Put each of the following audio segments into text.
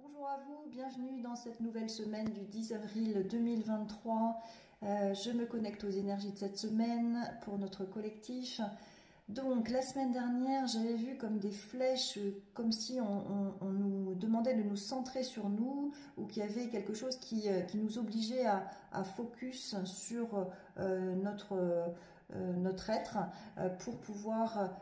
Bonjour à vous, bienvenue dans cette nouvelle semaine du 10 avril 2023. Je me connecte aux énergies de cette semaine pour notre collectif. Donc la semaine dernière, j'avais vu comme des flèches, comme si on nous demandait de nous centrer sur nous, ou qu'il y avait quelque chose qui nous obligeait à focus sur notre être pour pouvoir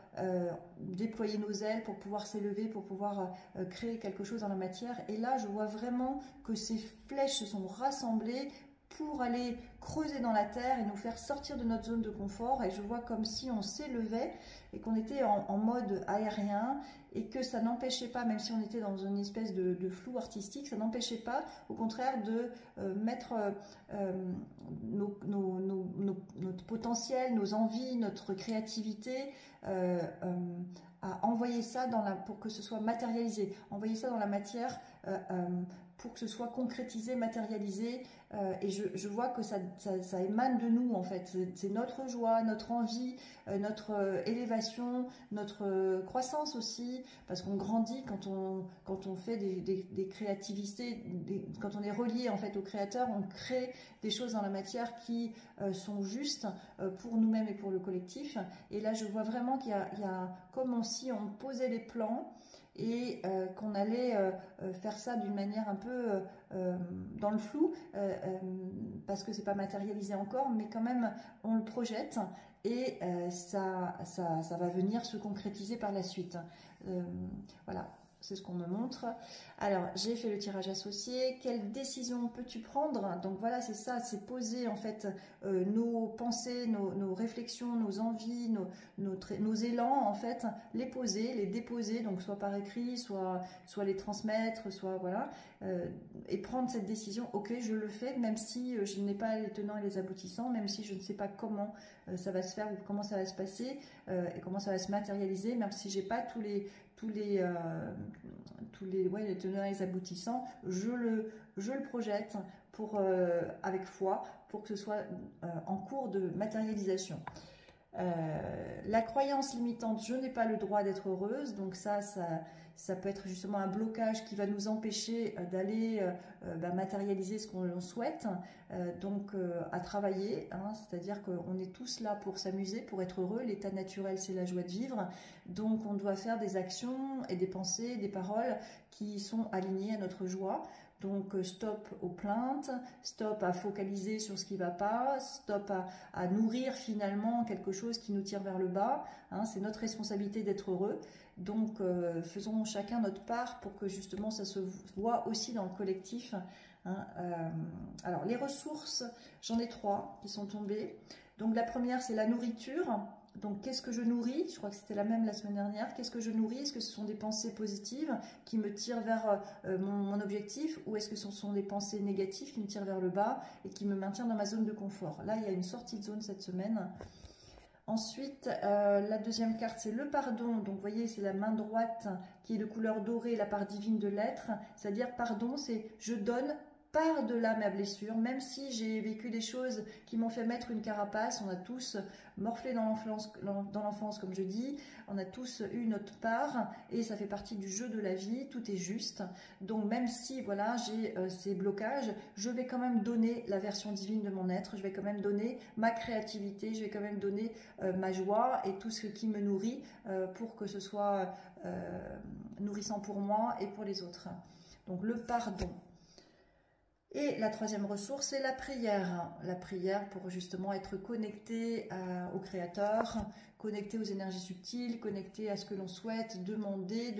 déployer nos ailes, pour pouvoir s'élever, pour pouvoir créer quelque chose dans la matière. Et là, je vois vraiment que ces flèches se sont rassemblées pour aller creuser dans la terre et nous faire sortir de notre zone de confort. Et je vois comme si on s'élevait et qu'on était en mode aérien, et que ça n'empêchait pas, même si on était dans une espèce de flou artistique, ça n'empêchait pas, au contraire, de mettre notre potentiel, nos envies, notre créativité, à envoyer ça pour que ce soit matérialisé, envoyer ça dans la matière pour que ce soit concrétisé, matérialisé. Et je vois que ça émane de nous, en fait. C'est notre joie, notre envie, notre élévation, notre croissance aussi, parce qu'on grandit quand on fait des créativités, quand on est relié en fait au créateur, on crée des choses dans la matière qui sont justes pour nous-mêmes et pour le collectif. Et là, je vois vraiment qu'il y a comme si on posait les plans et qu'on allait faire ça d'une manière un peu dans le flou, parce que c'est pas matérialisé encore, mais quand même on le projette, et ça va venir se concrétiser par la suite. Voilà. C'est ce qu'on me montre. Alors, j'ai fait le tirage associé. Quelle décision peux-tu prendre? Donc voilà, c'est ça, c'est poser en fait nos pensées, nos réflexions, nos envies, nos élans, en fait, les poser, les déposer, donc soit par écrit, soit les transmettre, soit voilà, et prendre cette décision. Ok, je le fais, même si je n'ai pas les tenants et les aboutissants, même si je ne sais pas comment ça va se faire ou comment ça va se passer et comment ça va se matérialiser, même si j'ai pas tous les tenants et les aboutissants, je le projette avec foi pour que ce soit en cours de matérialisation. La croyance limitante, je n'ai pas le droit d'être heureuse, donc ça peut être justement un blocage qui va nous empêcher d'aller matérialiser ce qu'on souhaite, donc à travailler, hein, c'est-à-dire qu'on est tous là pour s'amuser, pour être heureux, l'état naturel c'est la joie de vivre, donc on doit faire des actions et des pensées, des paroles qui sont alignées à notre joie. Donc stop aux plaintes, stop à focaliser sur ce qui ne va pas, stop à nourrir finalement quelque chose qui nous tire vers le bas, hein, c'est notre responsabilité d'être heureux. Donc faisons chacun notre part pour que justement ça se voit aussi dans le collectif. Hein. Alors les ressources, j'en ai 3 qui sont tombées. Donc la première, c'est la nourriture. Donc, qu'est-ce que je nourris? Je crois que c'était la même la semaine dernière. Qu'est-ce que je nourris? Est-ce que ce sont des pensées positives qui me tirent vers mon objectif, ou est-ce que ce sont des pensées négatives qui me tirent vers le bas et qui me maintiennent dans ma zone de confort? Là, il y a une sortie de zone cette semaine. Ensuite, la deuxième carte, c'est le pardon. Donc, vous voyez, c'est la main droite qui est de couleur dorée, la part divine de l'être. C'est-à-dire, pardon, c'est je donne par-delà ma blessure, même si j'ai vécu des choses qui m'ont fait mettre une carapace. On a tous morflé dans l'enfance, comme je dis, on a tous eu notre part, et ça fait partie du jeu de la vie, tout est juste. Donc même si voilà, j'ai ces blocages, je vais quand même donner la version divine de mon être, je vais quand même donner ma créativité, je vais quand même donner ma joie et tout ce qui me nourrit pour que ce soit nourrissant pour moi et pour les autres. Donc le pardon. Et la troisième ressource, c'est la prière. La prière pour justement être connecté au Créateur, connecté aux énergies subtiles, connecté à ce que l'on souhaite, demander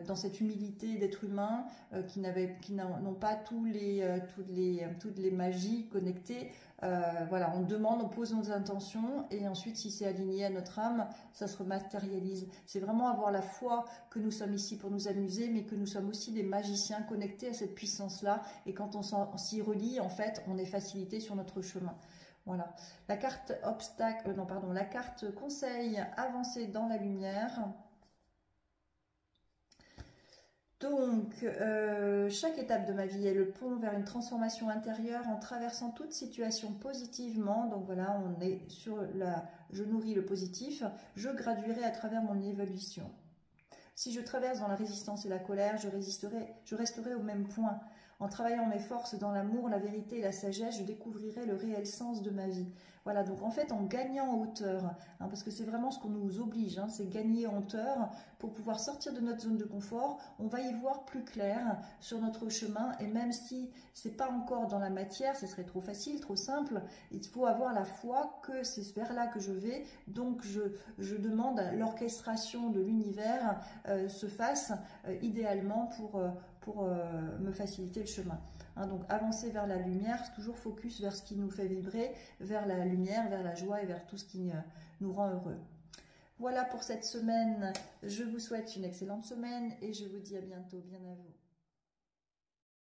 dans cette humilité d'être humain qui n'ont pas toutes les magies connectées. Voilà, on demande, on pose nos intentions, et ensuite, si c'est aligné à notre âme, ça se matérialise. C'est vraiment avoir la foi que nous sommes ici pour nous amuser, mais que nous sommes aussi des magiciens connectés à cette puissance-là. Et quand on s'y relie, en fait, on est facilité sur notre chemin. Voilà. La carte obstacle, non pardon, la carte conseil, avancer dans la lumière. Donc, chaque étape de ma vie est le pont vers une transformation intérieure en traversant toute situation positivement. Donc voilà, on est sur je nourris le positif, je graduerai à travers mon évolution. Si je traverse dans la résistance et la colère, je resterai au même point. En travaillant mes forces dans l'amour, la vérité et la sagesse, je découvrirai le réel sens de ma vie. Voilà, donc en fait, en gagnant en hauteur, hein, parce que c'est vraiment ce qu'on nous oblige, hein, c'est gagner en hauteur pour pouvoir sortir de notre zone de confort. On va y voir plus clair sur notre chemin, et même si c'est pas encore dans la matière, ce serait trop facile, trop simple, il faut avoir la foi que c'est vers là que je vais. Donc je demande à l'orchestration de l'univers se fasse idéalement pour me faciliter le chemin. Hein, donc avancer vers la lumière, toujours focus vers ce qui nous fait vibrer, vers la lumière, vers la joie et vers tout ce qui nous rend heureux. Voilà pour cette semaine. Je vous souhaite une excellente semaine et je vous dis à bientôt. Bien à vous.